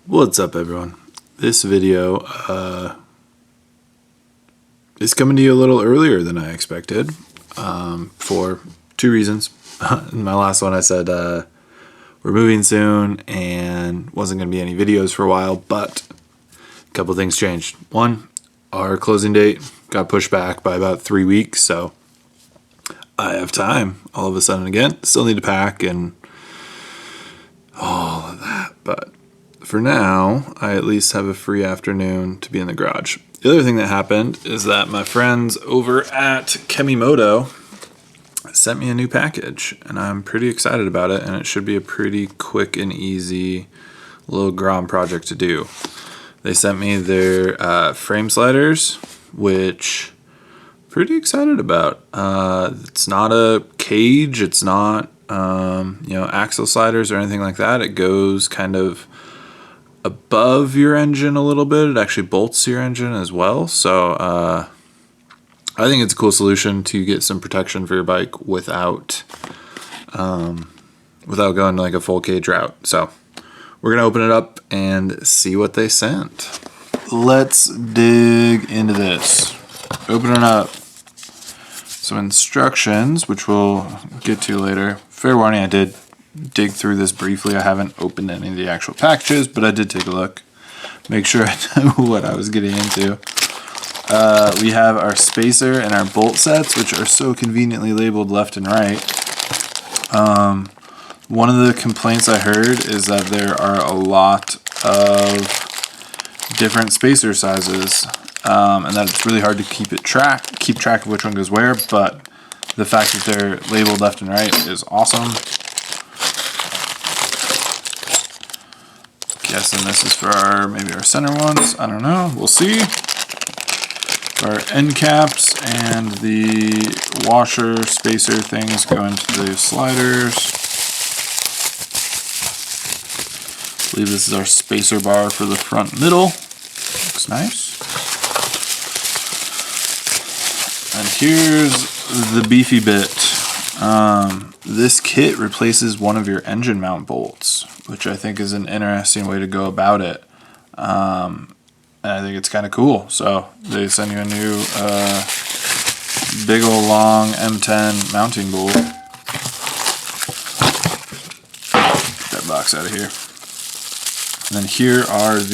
What's up, everyone? This video is coming to you a little earlier than I expected for two reasons. In my last one I said we're moving soon and wasn't going to be any videos for a while, but a couple things changed. One, our closing date got pushed back by about 3 weeks, so I have time all of a sudden again. Still need to pack and all of that, but for now, I at least have a free afternoon to be in the garage. The other thing that happened is that my friends over at Kemimoto sent me a new package, and I'm pretty excited about it, and it should be a pretty quick and easy little Grom project to do. They sent me their frame sliders, which I'm pretty excited about. It's not a cage, it's not axle sliders or anything like that. It goes kind of above your engine a little bit. It actually bolts your engine as well. So I think it's a cool solution to get some protection for your bike without going like a full cage route. So we're gonna open it up and see what they sent. Let's dig into this. Opening up some instructions, which we'll get to later. Fair warning, I did dig through this briefly. I haven't opened any of the actual packages, but I did take a look, make sure I knew what I was getting into. We have our spacer and our bolt sets, which are so conveniently labeled left and right. One of the complaints I heard is that there are a lot of different spacer sizes, and that it's really hard to keep track of which one goes where, but the fact that they're labeled left and right is awesome. Guessing this is for maybe our center ones. I don't know. We'll see. Our end caps and the washer spacer things go into the sliders. I believe this is our spacer bar for the front middle. Looks nice. And here's the beefy bit. This kit replaces one of your engine mount bolts, which I think is an interesting way to go about it. And I think it's kind of cool. So they send you a new big old long M10 mounting bolt. Get that box out of here. And then here are I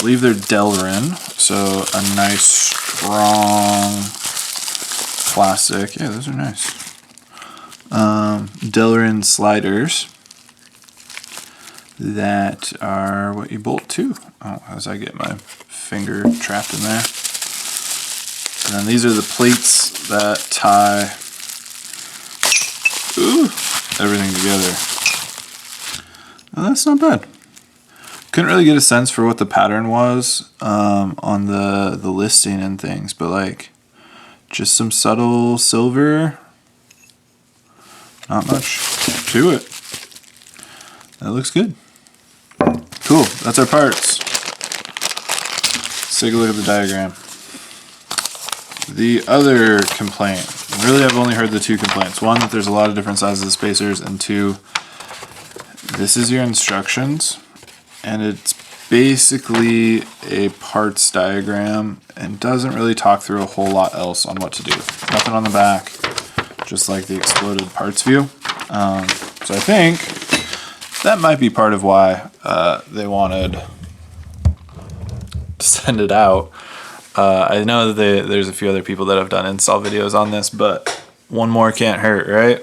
believe they're Delrin. So a nice strong plastic. Yeah, those are nice. Delrin sliders that are what you bolt to. Oh, as I get my finger trapped in there. And then these are the plates that tie everything together. Well, that's not bad. Couldn't really get a sense for what the pattern was on the listing and things, but like just some subtle silver. Not much to it. That looks good. Cool, that's our parts. Let's take a look at the diagram. The other complaint, really I've only heard the two complaints. One, that there's a lot of different sizes of spacers, and two, this is your instructions, and it's basically a parts diagram and doesn't really talk through a whole lot else on what to do. Nothing on the back, just like the exploded parts view. So I think that might be part of why they wanted to send it out. I know that there's a few other people that have done install videos on this, but one more can't hurt, right?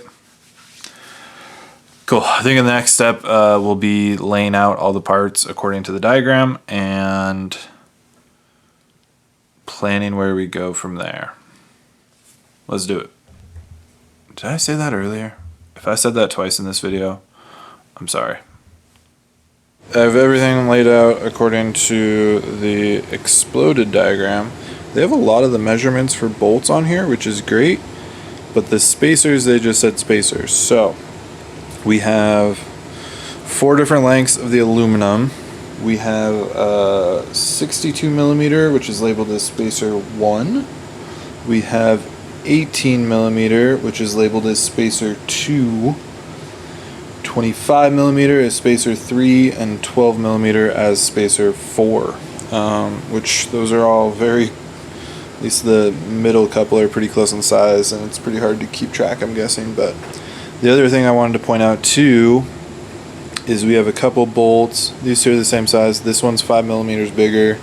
Cool. I think the next step will be laying out all the parts according to the diagram and planning where we go from there. Let's do it. Did I say that earlier? If I said that twice in this video, I'm sorry. I have everything laid out according to the exploded diagram. They have a lot of the measurements for bolts on here, which is great, but the spacers, they just said spacers. So we have 4 different lengths of the aluminum. We have 62 millimeter, which is labeled as spacer 1. We have 18 millimeter, which is labeled as spacer 2. 25 millimeter as spacer 3 and 12 millimeter as spacer 4, which those are all very, at least the middle couple are pretty close in size, and it's pretty hard to keep track, I'm guessing. But the other thing I wanted to point out too is we have a couple bolts. These two are the same size. This one's 5 millimeters bigger,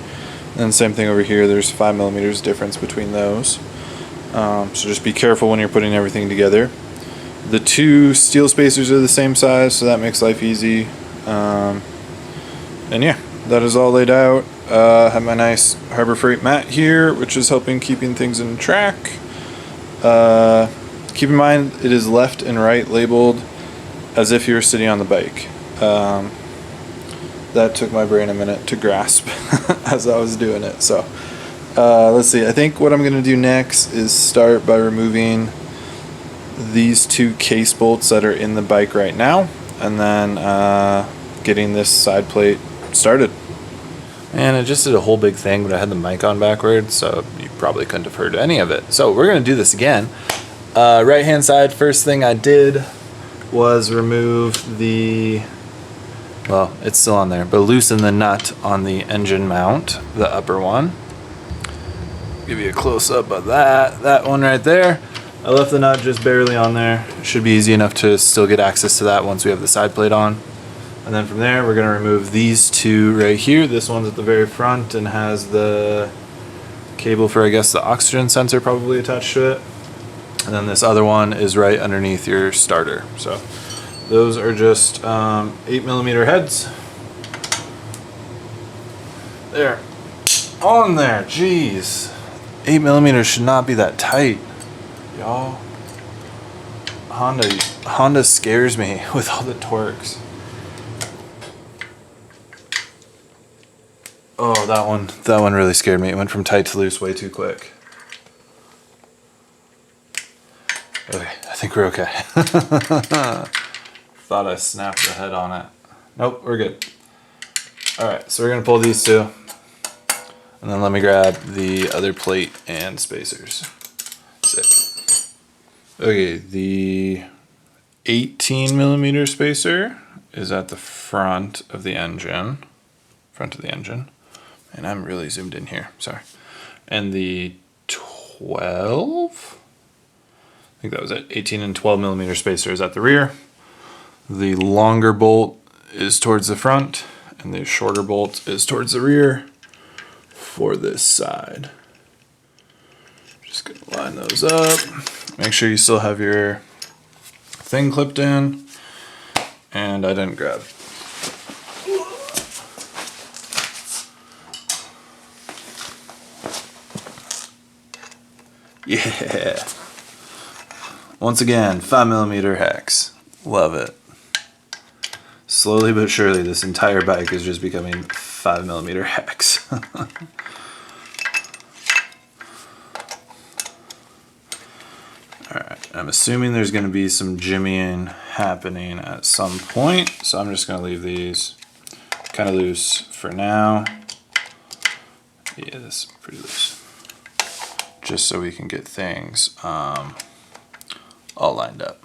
and same thing over here. There's 5 millimeters difference between those. So just be careful when you're putting everything together. The two steel spacers are the same size, so that makes life easy. And yeah, that is all laid out. Have my nice Harbor Freight mat here, which is helping keeping things in track. Keep in mind it is left and right labeled as if you were sitting on the bike. That took my brain a minute to grasp as I was doing it. So let's see, I think what I'm going to do next is start by removing these two case bolts that are in the bike right now, and then getting this side plate started. And I just did a whole big thing, but I had the mic on backwards, so you probably couldn't have heard any of it. So we're going to do this again. Right hand side, first thing I did was remove the, well, it's still on there, but loosen the nut on the engine mount, the upper one. Give you a close up of that one right there. I left the nut just barely on there. It should be easy enough to still get access to that once we have the side plate on. And then from there, we're going to remove these two right here. This one's at the very front and has the cable for, I guess, the oxygen sensor probably attached to it. And then this other one is right underneath your starter. So those are just 8 millimeter heads. There. On there. Jeez. 8 millimeters should not be that tight. Y'all, Honda scares me with all the torques. Oh, that one really scared me. It went from tight to loose way too quick. Okay, I think we're okay. Thought I snapped the head on it. Nope, we're good. Alright, so we're gonna pull these two, and then let me grab the other plate and spacers. Sick. Okay, the 18 millimeter spacer is at the front of the engine. And I'm really zoomed in here, sorry. And the 12? I think that was it. 18 and 12 millimeter spacer is at the rear. The longer bolt is towards the front, and the shorter bolt is towards the rear for this side. Just gonna line those up. Make sure you still have your thing clipped in, and I didn't grab. Yeah. Once again, 5 millimeter hex. Love it. Slowly but surely, this entire bike is just becoming 5 millimeter hex. Alright, I'm assuming there's going to be some jimmying happening at some point, so I'm just going to leave these kind of loose for now. Yeah, this is pretty loose. Just so we can get things all lined up.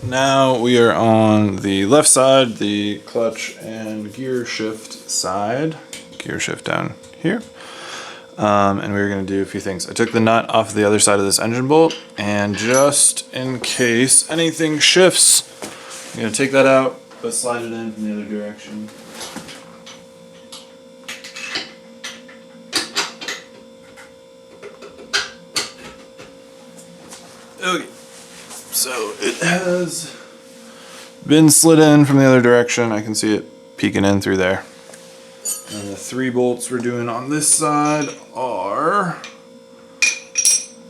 Now we are on the left side, the clutch and gear shift side. Gear shift down here. And we're going to do a few things. I took the nut off the other side of this engine bolt, and just in case anything shifts, I'm going to take that out, but slide it in from the other direction. Okay, so it has been slid in from the other direction. I can see it peeking in through there. And the 3 bolts we're doing on this side are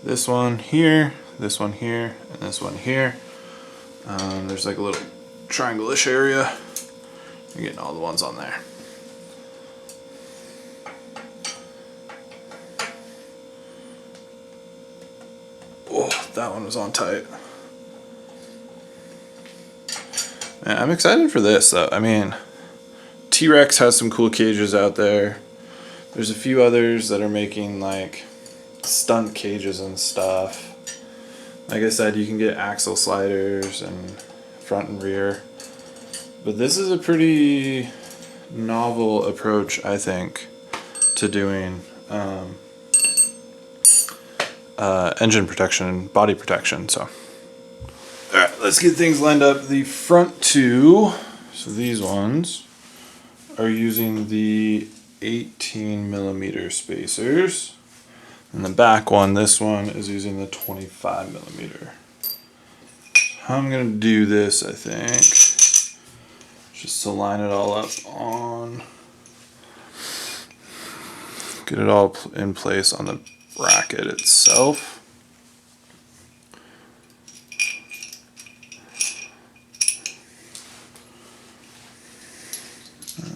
this one here, this one here, and this one here. There's like a little triangle-ish area. You're getting all the ones on there. Oh, that one was on tight. Man, I'm excited for this though. I mean, T-Rex has some cool cages out there. There's a few others that are making like stunt cages and stuff. Like I said, you can get axle sliders and front and rear. But this is a pretty novel approach, I think, to doing engine protection, body protection. So, all right, let's get things lined up. The front two, so these ones, are using the 18mm spacers. And the back one, this one, is using the 25mm. How I'm going to do this, I think, just to line it all up on, get it all in place on the bracket itself.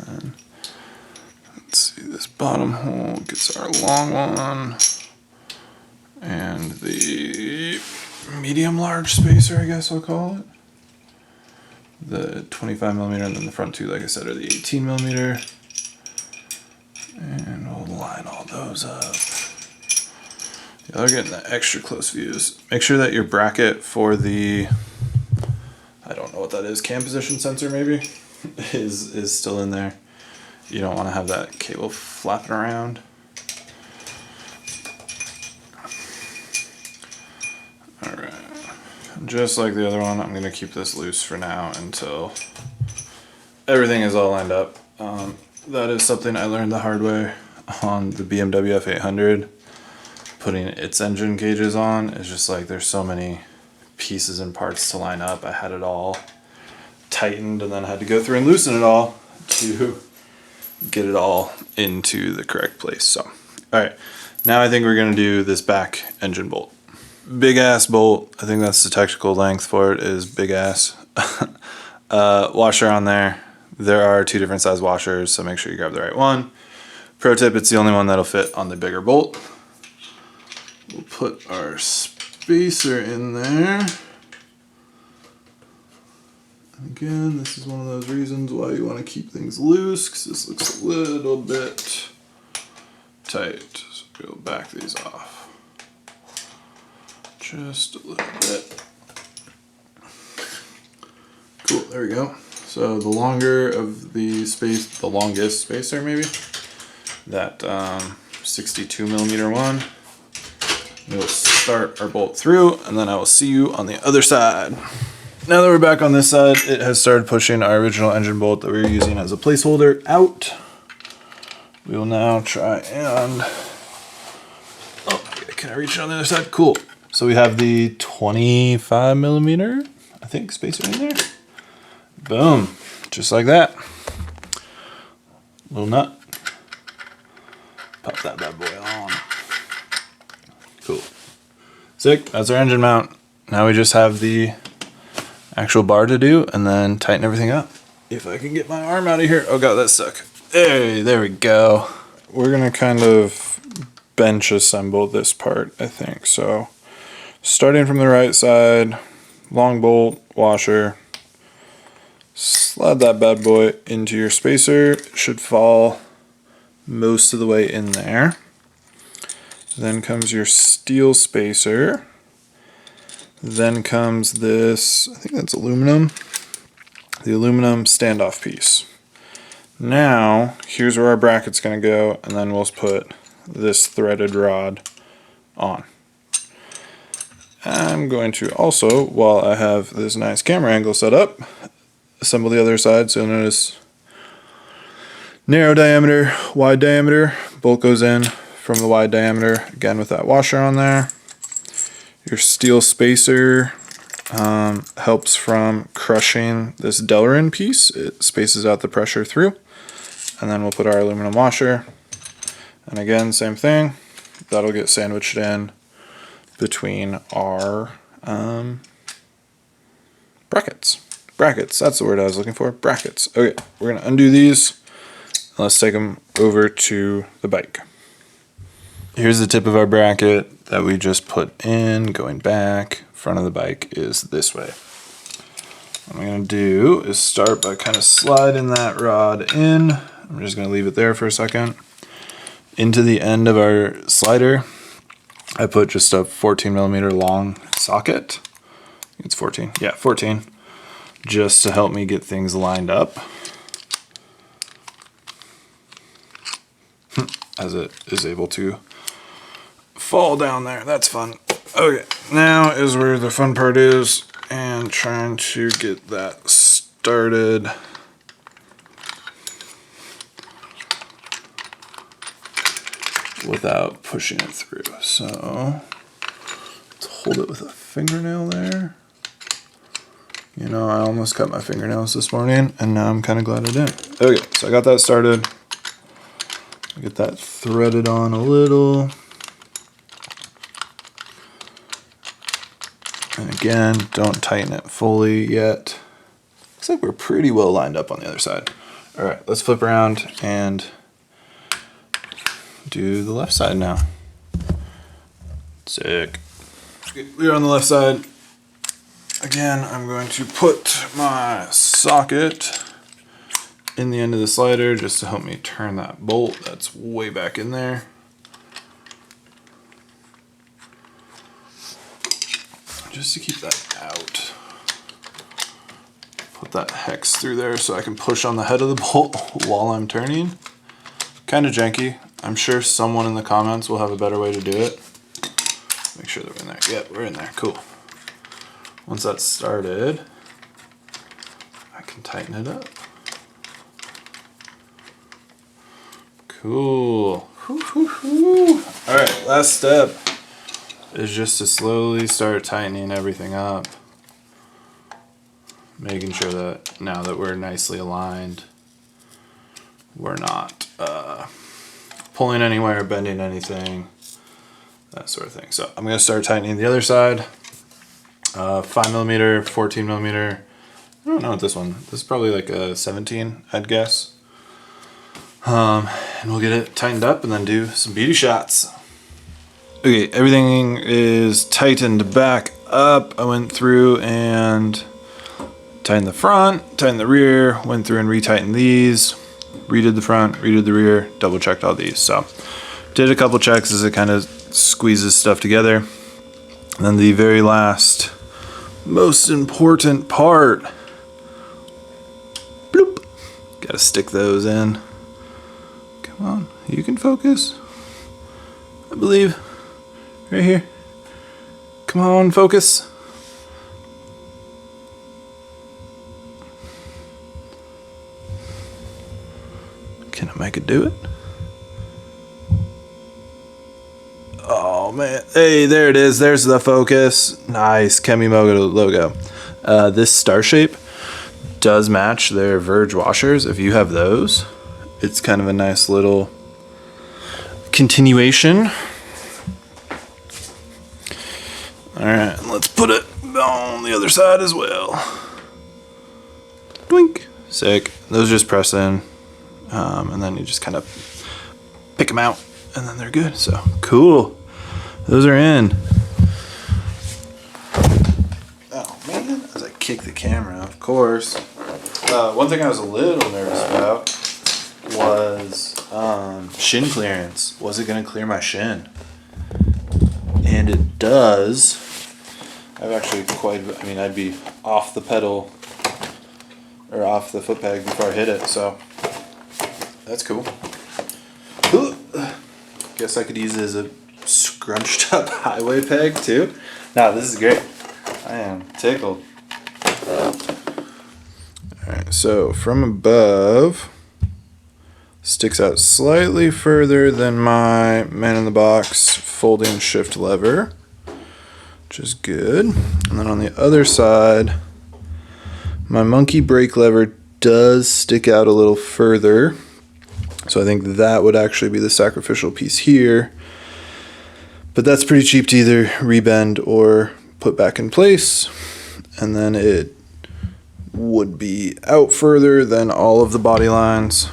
And let's see, this bottom hole gets our long one, and the medium-large spacer, I guess I'll call it. The 25mm, and then the front two, like I said, are the 18mm. And we'll line all those up. Y'all are getting the extra close views. Make sure that your bracket for the, I don't know what that is, cam position sensor maybe, is still in there. You don't want to have that cable flapping around. Alright, just like the other one, I'm going to keep this loose for now until everything is all lined up. That is something I learned the hard way on the BMW F800. Putting its engine cages on is just like, there's so many pieces and parts to line up. I had it all tightened and then I had to go through and loosen it all to get it all into the correct place. So, alright, now I think we're going to do this back engine bolt. Big ass bolt, I think that's the technical length for it, is big ass. Washer on there. There are two different size washers, so make sure you grab the right one. Pro tip, it's the only one that'll fit on the bigger bolt. We'll put our spacer in there. Again, this is one of those reasons why you want to keep things loose, because this looks a little bit tight. So we'll back these off. Just a little bit. Cool, there we go. So the longer of the space, the longest spacer maybe, that 62mm one, we'll start our bolt through, and then I will see you on the other side. Now that we're back on this side, it has started pushing our original engine bolt that we were using as a placeholder out. We will now try and, oh, can I reach it on the other side? Cool. So we have the 25mm, I think, spacer in there. Boom, just like that. Little nut. Pop that bad boy on. Cool. Sick, that's our engine mount. Now we just have the actual bar to do and then tighten everything up. If I can get my arm out of here. Oh god, that's stuck. Hey, there we go. We're gonna kind of bench assemble this part, I think. So starting from the right side, long bolt, washer, slide that bad boy into your spacer. It should fall most of the way in there. Then comes your steel spacer. Then comes this, I think that's aluminum, the aluminum standoff piece. Now, here's where our bracket's going to go, and then we'll put this threaded rod on. I'm going to also, while I have this nice camera angle set up, assemble the other side. So you'll notice narrow diameter, wide diameter, bolt goes in from the wide diameter, again with that washer on there. Your steel spacer helps from crushing this Delrin piece. It spaces out the pressure through. And then we'll put our aluminum washer. And again, same thing. That'll get sandwiched in between our brackets. Brackets, that's the word I was looking for. Brackets. Okay, we're going to undo these. Let's take them over to the bike. Here's the tip of our bracket that we just put in, going back. Front of the bike is this way. What I'm going to do is start by kind of sliding that rod in. I'm just going to leave it there for a second. Into the end of our slider, I put just a 14mm long socket. It's 14. Yeah, 14. just to help me get things lined up as it is able to fall down there. That's fun. Okay, now is where the fun part is, and trying to get that started. Without pushing it through. So let's hold it with a fingernail there. You know, I almost cut my fingernails this morning, and now I'm kind of glad I didn't. Okay, so I got that started. Get that threaded on a little. And again, don't tighten it fully yet. Looks like we're pretty well lined up on the other side. All right, let's flip around and do the left side now. Sick. We're on the left side. Again, I'm going to put my socket in the end of the slider just to help me turn that bolt that's way back in there. Just to keep that out. Put that hex through there so I can push on the head of the bolt while I'm turning. Kind of janky. I'm sure someone in the comments will have a better way to do it. Make sure that we're in there. Yep, we're in there. Cool. Once that's started, I can tighten it up. Cool. All right, last step is just to slowly start tightening everything up. Making sure that now that we're nicely aligned, we're not pulling anywhere, bending anything, that sort of thing. So I'm gonna start tightening the other side. 5mm, 14mm. I don't know what this one. This is probably like a 17, I'd guess. And we'll get it tightened up and then do some beauty shots. Okay, everything is tightened back up. I went through and tightened the front, tightened the rear, went through and retightened these. Redid the front, redid the rear, double checked all these. So did a couple checks as it kind of squeezes stuff together. And then the very last, most important part. Bloop. Gotta stick those in. Come on, you can focus. I believe. Right here. Come on, focus. Can I make it do it? Oh man, hey, there it is. There's the focus. Nice, Kemimoto logo. This star shape does match their Verge washers. If you have those, it's kind of a nice little continuation. All right, let's put it on the other side as well. Doink. Sick. Those just press in. And then you just kind of pick them out and then they're good. So cool. Those are in. Oh man, as I kick the camera, of course. One thing I was a little nervous about was shin clearance. Was it going to clear my shin? And it does. I've actually I'd be off the pedal or off the foot peg before I hit it. So that's cool. Guess I could use it as a scrunched up highway peg too. Nah, this is great. I am tickled. Alright, so from above, sticks out slightly further than my man in the box folding shift lever, which is good. And then on the other side, my monkey brake lever does stick out a little further. So I think that would actually be the sacrificial piece here. But that's pretty cheap to either rebend or put back in place. And then it would be out further than all of the body lines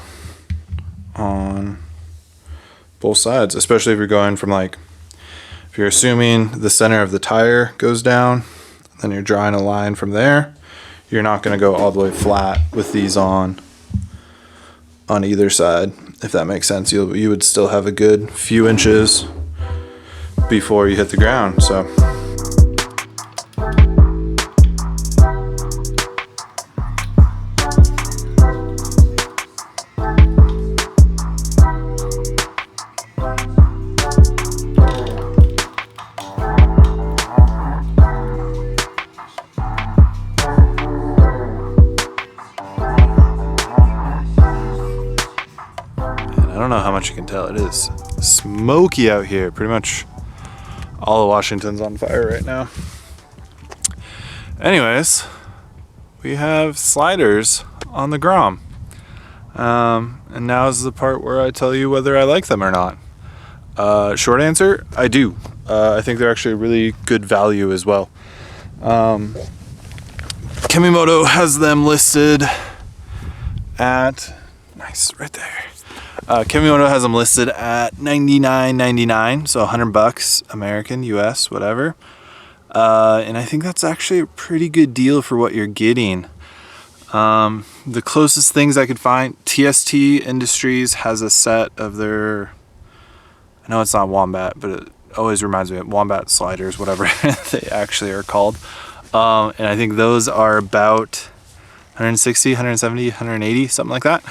on both sides, especially if you're going from if you're assuming the center of the tire goes down, then you're drawing a line from there. You're not going to go all the way flat with these on either side, if that makes sense. You would still have a good few inches before you hit the ground. So I don't know how much you can tell. It is smoky out here. Pretty much all of Washington's on fire right now. Anyways, we have sliders on the Grom. And now is the part where I tell you whether I like them or not. Short answer, I do. I think they're actually a really good value as well. Kemimoto has them listed at, nice, right there. Kemimoto has them listed at $99.99, so $100 American, US, whatever. And I think that's actually a pretty good deal for what you're getting. The closest things I could find, TST Industries has a set of their, I know it's not Wombat, but it always reminds me of Wombat sliders, whatever they actually are called. And I think those are about 160, 170, 180, something like that.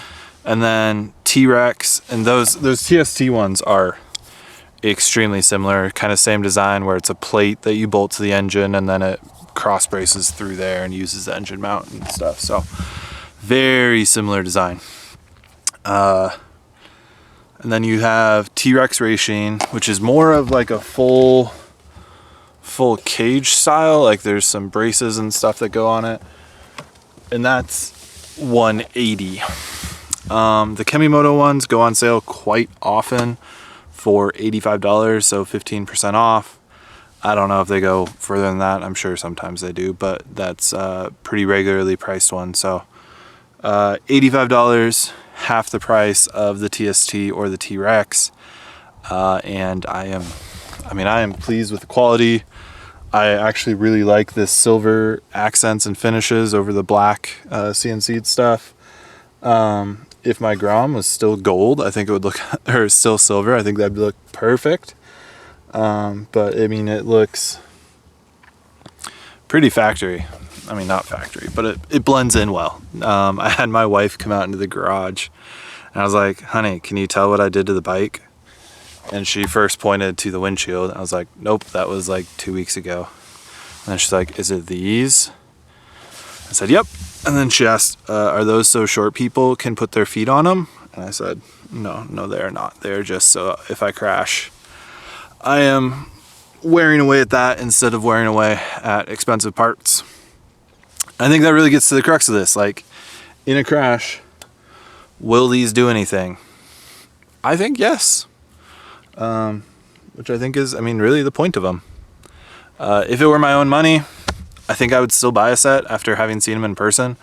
And then T-Rex, and those TST ones are extremely similar, kind of same design, where it's a plate that you bolt to the engine and then it cross braces through there and uses the engine mount and stuff. So very similar design. And then you have T-Rex Racing, which is more of like a full cage style. Like there's some braces and stuff that go on it, and that's 180. The Kemimoto ones go on sale quite often for $85, so 15% off. I don't know if they go further than that. I'm sure sometimes they do, but that's a pretty regularly priced one. So $85, half the price of the TST or the T-Rex. And I am pleased with the quality. I actually really like this silver accents and finishes over the black CNC'd stuff. If my Grom was still gold, I think it would look, or still silver, I think that'd look perfect. But I mean, it looks pretty factory. I mean, not factory, but it blends in well. I had my wife come out into the garage and I was like, honey, can you tell what I did to the bike? And she first pointed to the windshield. I was like, nope, that was like 2 weeks ago. And then she's like, is it these? I said, yep. And then she asked, are those so short people can put their feet on them? And I said, no, they're not. They're just so if I crash, I am wearing away at that instead of wearing away at expensive parts. I think that really gets to the crux of this. Like, in a crash, will these do anything? I think yes. Which I think is, I mean, really the point of them. If it were my own money, I think I would still buy a set after having seen them in person.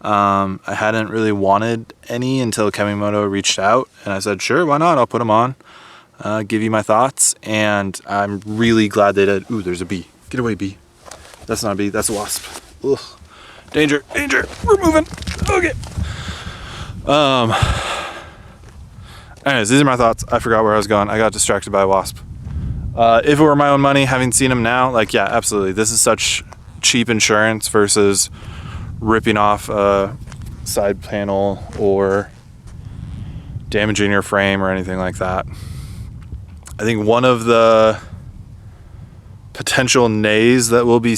I hadn't really wanted any until Kemimoto reached out, and I said, sure, why not? I'll put them on, give you my thoughts, and I'm really glad they did. Ooh, there's a bee. Get away, bee. That's not a bee, that's a wasp. Ugh. Danger, we're moving. Okay. Anyways, these are my thoughts. I forgot where I was going. I got distracted by a wasp. If it were my own money, having seen them now, like, yeah, absolutely. This is such cheap insurance versus ripping off a side panel or damaging your frame or anything like that. I think one of the potential nays that will be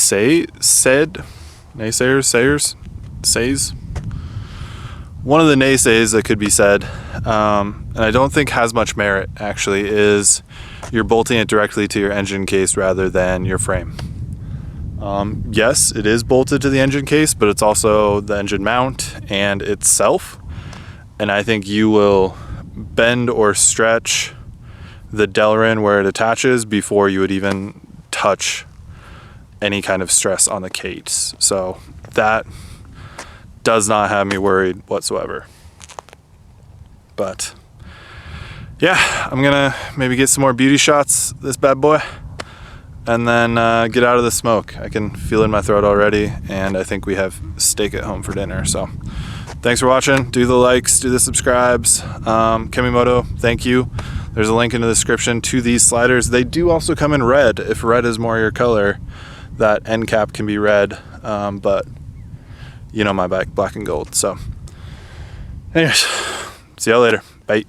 one of the naysays that could be said, and I don't think has much merit actually, is you're bolting it directly to your engine case rather than your frame. Yes, it is bolted to the engine case, but it's also the engine mount and itself. And I think you will bend or stretch the Delrin where it attaches before you would even touch any kind of stress on the case. So that does not have me worried whatsoever. But yeah, I'm gonna maybe get some more beauty shots, this bad boy, and then get out of the smoke. I can feel it in my throat already, and I think we have steak at home for dinner. So thanks for watching. Do the likes, do the subscribes. Kemimoto, thank you. There's a link in the description to these sliders. They do also come in red. If red is more your color, that end cap can be red, but you know my bike, black and gold. So anyways, see y'all later. Bye.